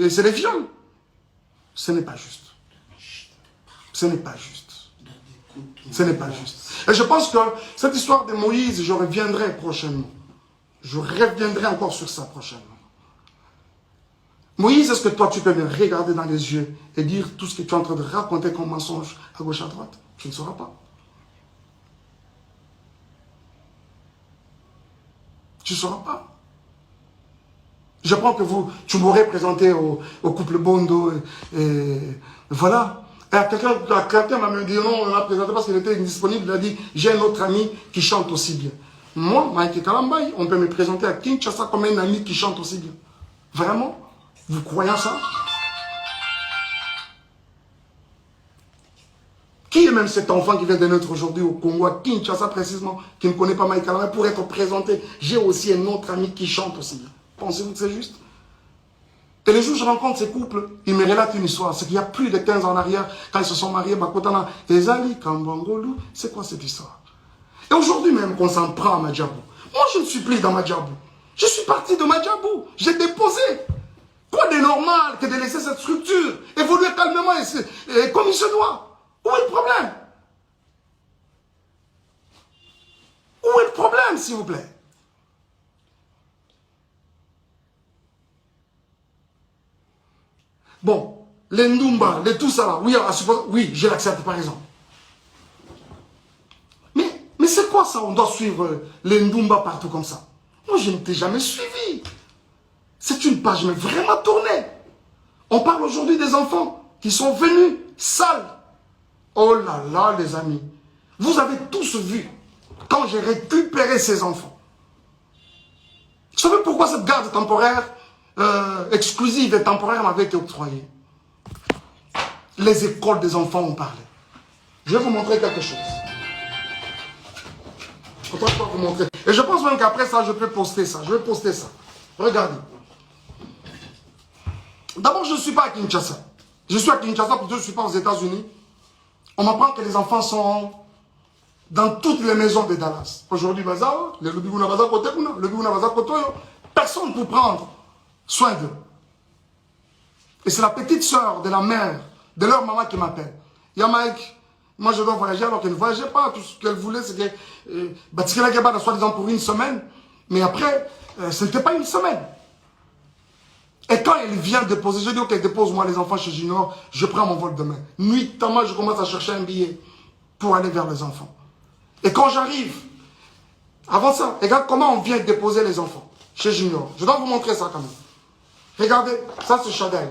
c'est des viols. Ce n'est pas juste. Ce n'est pas juste. Ce n'est pas juste. Et je pense que cette histoire de Moïse, je reviendrai prochainement. Je reviendrai encore sur ça prochainement. Moïse, est-ce que toi, tu peux me regarder dans les yeux et dire tout ce que tu es en train de raconter comme mensonge à gauche, à droite? Tu ne sauras pas. Tu ne sauras pas. Je pense que tu m'aurais présenté au couple Bondo et voilà. Et quelqu'un m'a dit non, on l'a présenté parce qu'il était indisponible. Il a dit, j'ai un autre ami qui chante aussi bien. Moi, Mike Kalambay, on peut me présenter à Kinshasa comme un ami qui chante aussi bien. Vraiment? Vous croyez ça? Qui est même cet enfant qui vient de naître aujourd'hui au Congo, à Kinshasa précisément, qui ne connaît pas Mike Kalambay, pour être présenté? J'ai aussi un autre ami qui chante aussi bien. Pensez-vous que c'est juste? Et les jours où je rencontre ces couples, ils me relatent une histoire. C'est qu'il y a plus de 15 ans en arrière, quand ils se sont mariés, Bakotana, Ezali, Kambangolu, c'est quoi cette histoire? Et aujourd'hui même qu'on s'en prend à Madjabou. Moi, je ne suis plus dans Madjabou. Je suis parti de Madjabou. J'ai déposé. Quoi de normal que de laisser cette structure évoluer calmement et comme il se doit? Où est le problème? Où est le problème, s'il vous plaît? Bon, les Ndumba, les tout ça là, oui, je l'accepte par exemple. Mais c'est quoi ça? On doit suivre les Ndumba partout comme ça. Moi, je ne t'ai jamais suivi. C'est une page mais vraiment tournée. On parle aujourd'hui des enfants qui sont venus sales. Oh là là, les amis. Vous avez tous vu quand j'ai récupéré ces enfants. Vous savez pourquoi cette garde temporaire exclusive et temporaire m'avait été octroyée? Les écoles des enfants ont parlé. Je vais vous montrer quelque chose. Je vais vous montrer. Et je pense même qu'après ça, je peux poster ça. Je vais poster ça. Regardez. D'abord, je ne suis pas à Kinshasa. Je suis à Kinshasa, plutôt je ne suis pas aux États-Unis. On m'apprend que les enfants sont dans toutes les maisons de Dallas. Aujourd'hui, personne pour prendre soin d'eux. Et c'est la petite soeur de la mère, de leur maman qui m'appelle. Il y a Mike, moi je dois voyager alors qu'elle ne voyageait pas. Tout ce qu'elle voulait, c'est que Batikela Gaba soit disant pour une semaine. Mais après, ce n'était pas une semaine. Et quand elle vient déposer, je dis ok, dépose-moi les enfants chez Junior, je prends mon vol demain. Nuitamment, je commence à chercher un billet pour aller vers les enfants. Et quand j'arrive, avant ça, regarde comment on vient déposer les enfants chez Junior. Je dois vous montrer ça quand même. Regardez, ça c'est Chagaï.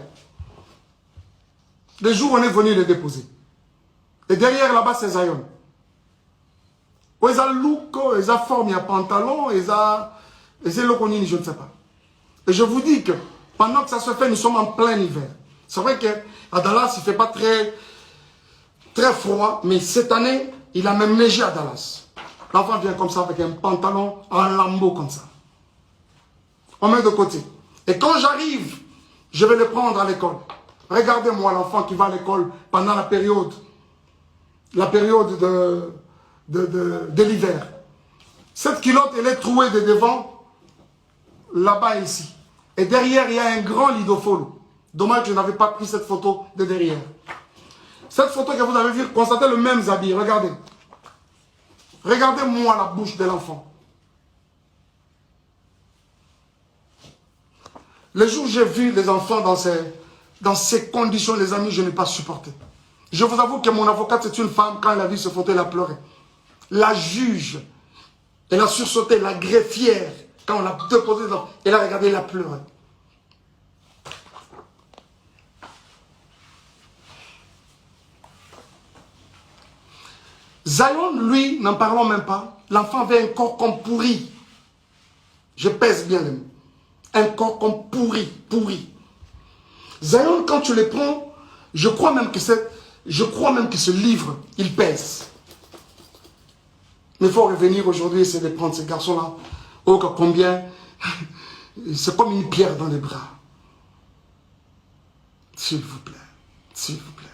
Le jour où on est venu les déposer. Et derrière là-bas, c'est Zion. Ils ont look, ils ont forme, il y a pantalon, ils ont lokonini, je ne sais pas. Et je vous dis que pendant que ça se fait, nous sommes en plein hiver. C'est vrai qu'à Dallas, il ne fait pas très froid, mais cette année, il a même neigé à Dallas. L'enfant vient comme ça avec un pantalon en lambeau comme ça. On met de côté. Et quand j'arrive, je vais le prendre à l'école. Regardez-moi l'enfant qui va à l'école pendant la période de l'hiver. Cette culotte, elle est trouée de devant, là-bas ici. Et derrière, il y a un grand lidofolo. Dommage que je n'avais pas pris cette photo de derrière. Cette photo que vous avez vue, constatez le même habit. Regardez. Regardez-moi la bouche de l'enfant. Le jour où j'ai vu les enfants dans ces conditions, les amis, je n'ai pas supporté. Je vous avoue que mon avocate, c'est une femme, quand elle a vu ce photo, elle a pleuré. La juge, elle a sursauté, la greffière, quand on l'a déposé, elle a regardé, elle a pleuré. Zion, lui, n'en parlons même pas. L'enfant avait un corps comme pourri. Je pèse bien les mots. Un corps comme pourri. Zion, quand tu les prends, je crois même que ce livre, il pèse. Mais il faut revenir aujourd'hui, essayer de prendre ces garçons-là. Oh, combien. C'est comme une pierre dans les bras. S'il vous plaît. S'il vous plaît.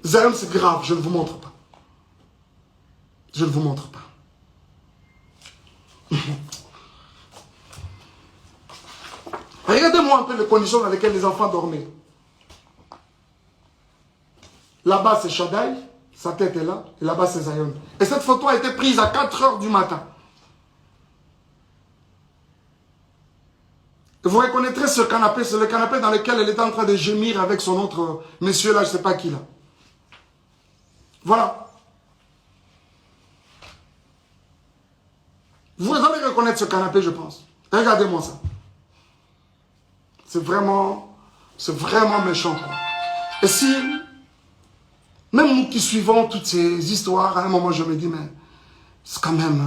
Zion, c'est grave, je ne vous montre pas. Je ne vous montre pas. Regardez-moi un peu les conditions dans lesquelles les enfants dormaient. Là-bas, c'est Shaddai, sa tête est là, et là-bas, c'est Zion. Et cette photo a été prise à 4 heures du matin. Et vous reconnaîtrez ce canapé, c'est le canapé dans lequel elle était en train de gémir avec son autre monsieur là, je ne sais pas qui là. Voilà. Vous allez reconnaître ce canapé, je pense. Regardez-moi ça. C'est vraiment méchant, quoi. Et si, même nous qui suivons toutes ces histoires, à un moment, je me dis, mais c'est quand même...